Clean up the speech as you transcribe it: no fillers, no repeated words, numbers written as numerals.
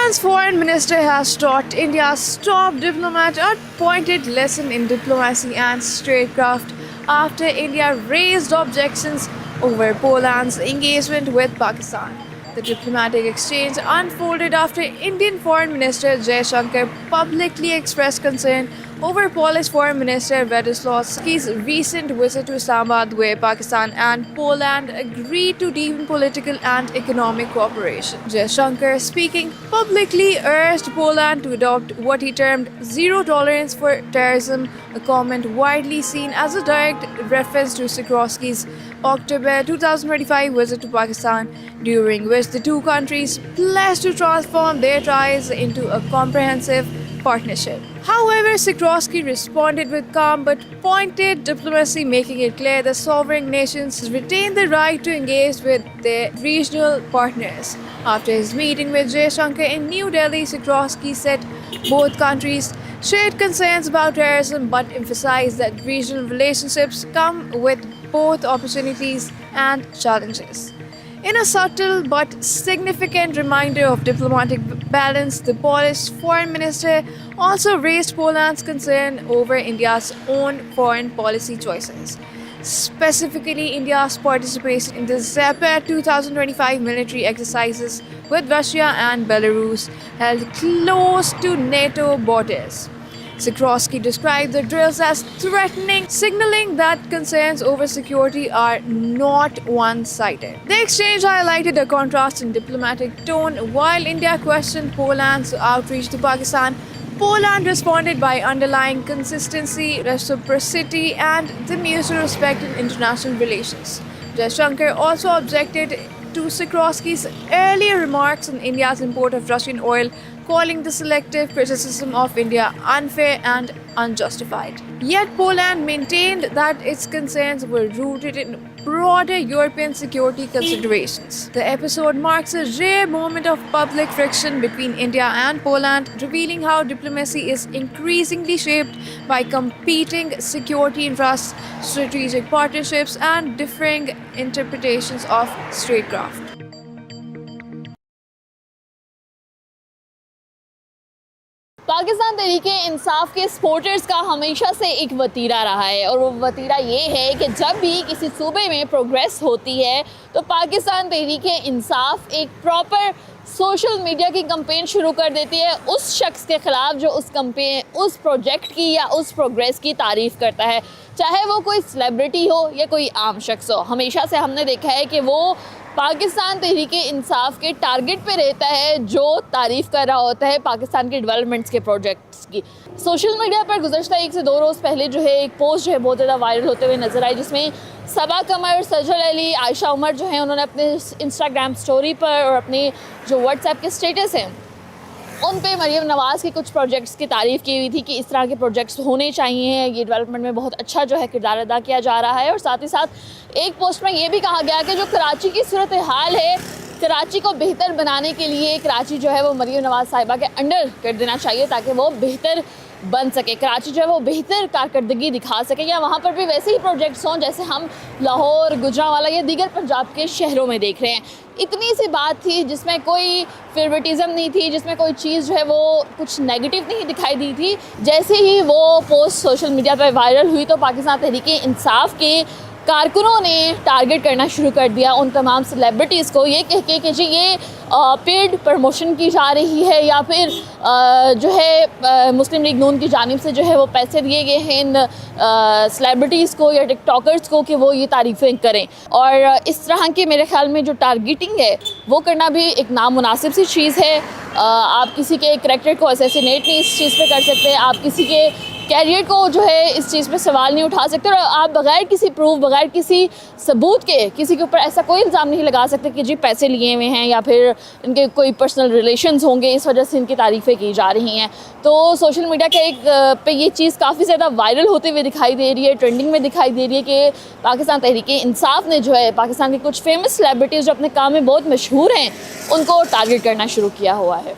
Poland's foreign minister has taught India's top diplomat a pointed lesson in diplomacy and statecraft after India raised objections over Poland's engagement with Pakistan. The diplomatic exchange unfolded after Indian Foreign Minister Jaishankar publicly expressed concern over Polish Foreign Minister Władysławski's recent visit to Islamabad, where Pakistan and Poland agreed to deepen political and economic cooperation. Jaishankar, speaking publicly, urged Poland to adopt what he termed zero tolerance for terrorism, a comment widely seen as a direct reference to Sikorski's October 2025 visit to Pakistan, during which the two countries pledged to transform their ties into a comprehensive partnership. However, Sikorski responded with calm but pointed diplomacy, making it clear that sovereign nations retain the right to engage with their regional partners. After his meeting with Jaishankar in New Delhi, Sikorski said both countries shared concerns about terrorism but emphasized that regional relationships come with both opportunities and challenges. In a subtle but significant reminder of diplomatic balance, the Polish foreign minister also raised Poland's concern over India's own foreign policy choices, specifically India's participation in the Zapad 2025 military exercises with Russia and Belarus held close to NATO borders. Sikorski described the drills as threatening, signaling that concerns over security are not one-sided. The exchange highlighted a contrast in diplomatic tone. While India questioned Poland's outreach to Pakistan, Poland responded by underlying consistency, reciprocity, and the mutual respect in international relations. Jaishankar also objected to Sikorski's earlier remarks on India's import of Russian oil, calling the selective criticism of India unfair and unjustified. Yet Poland maintained that its concerns were rooted in broader European security considerations. The episode marks a rare moment of public friction between India and Poland, revealing how diplomacy is increasingly shaped by competing security interests, strategic partnerships, and differing interpretations of statecraft. Pakistan Tehreek-e Insaf के supporters का हमेशा से एक वतीरा रहा है, और वो वतीरा ये है कि जब भी किसी सूबे में प्रोग्रेस होती है तो पाकिस्तान तहरीके इंसाफ एक प्रॉपर सोशल मीडिया की कैंपेन शुरू कर देती है उस शख्स के ख़िलाफ़ जो उस प्रोजेक्ट की या उस प्रोग्रेस की तारीफ़ करता है, चाहे वो कोई सेलिब्रिटी हो या कोई आम शख्स हो। हमेशा से हमने देखा है कि वो पाकिस्तान तहरीके इंसाफ के टारगेट पे रहता है जो तारीफ़ कर रहा होता है पाकिस्तान के डेवलपमेंट्स के प्रोजेक्ट्स की। सोशल मीडिया पर गुज़श्ता 1 से 2 रोज़ पहले जो है एक पोस्ट जो है बहुत ज़्यादा वायरल होते हुए नज़र आई, जिसमें सबा कमर, सजल अली, आयशा उमर जो है उन्होंने अपने इंस्टाग्राम स्टोरी पर और अपने जो व्हाट्सएप के स्टेटस हैं उन पे मरीम नवाज़ के कुछ प्रोजेक्ट्स की तारीफ़ की हुई थी कि इस तरह के प्रोजेक्ट्स होने चाहिए, ये डेवलपमेंट में बहुत अच्छा जो है किरदार अदा किया जा रहा है। और साथ ही साथ एक पोस्ट में ये भी कहा गया कि जो कराची की सूरत हाल है, कराची को बेहतर बनाने के लिए कराची जो है वो मरीम नवाज़ साहिबा के अंडर कर देना चाहिए ताकि वो बेहतर बन सके, कराची जो है वो बेहतर कारकर्दगी दिखा सके, या वहाँ पर भी वैसे ही प्रोजेक्ट्स हों जैसे हम लाहौर, गुजरांवाला या दीगर पंजाब के शहरों में देख रहे हैं। इतनी सी बात थी जिसमें कोई फेवरेटिज़म नहीं थी, जिसमें कोई चीज़ जो है वो कुछ नेगेटिव नहीं दिखाई दी थी। जैसे ही वो पोस्ट सोशल मीडिया पर वायरल हुई तो पाकिस्तान तहरीके इंसाफ के कारकुनों ने टारगेट करना शुरू कर दिया उन तमाम सेलिब्रिटीज़ को, ये कह के कि जी ये पेड प्रमोशन की जा रही है या फिर जो है मुस्लिम लीग नून की जानिब से जो है वो पैसे दिए गए हैं इन सेलिब्रिटीज़ को या टिकटॉकर्स को कि वो ये तारीफ़ें करें। और इस तरह की मेरे ख़्याल में जो टारगेटिंग है वो करना भी एक नामुनासिब सी चीज़ है। आप किसी के करैक्टर को असैसिनेट नहीं इस चीज़ पे कर सकते, आप किसी के कैरियर को जो है इस चीज़ पे सवाल नहीं उठा सकते, और आप बग़ैर किसी प्रूफ, बग़ैर किसी सबूत के किसी के ऊपर ऐसा कोई इल्ज़ाम नहीं लगा सकते कि जी पैसे लिए हुए हैं या फिर इनके कोई पर्सनल रिलेशंस होंगे इस वजह से इनकी तारीफ़ें की जा रही हैं। तो सोशल मीडिया के पे ये चीज़ काफ़ी ज़्यादा वायरल होते हुए दिखाई दे रही है, ट्रेंडिंग में दिखाई दे रही है कि पाकिस्तान तहरीके इंसाफ ने जो है पाकिस्तान के कुछ फेमस सेलिब्रिटीज़ जो अपने काम में बहुत मशहूर हैं उनको टारगेट करना शुरू किया हुआ है।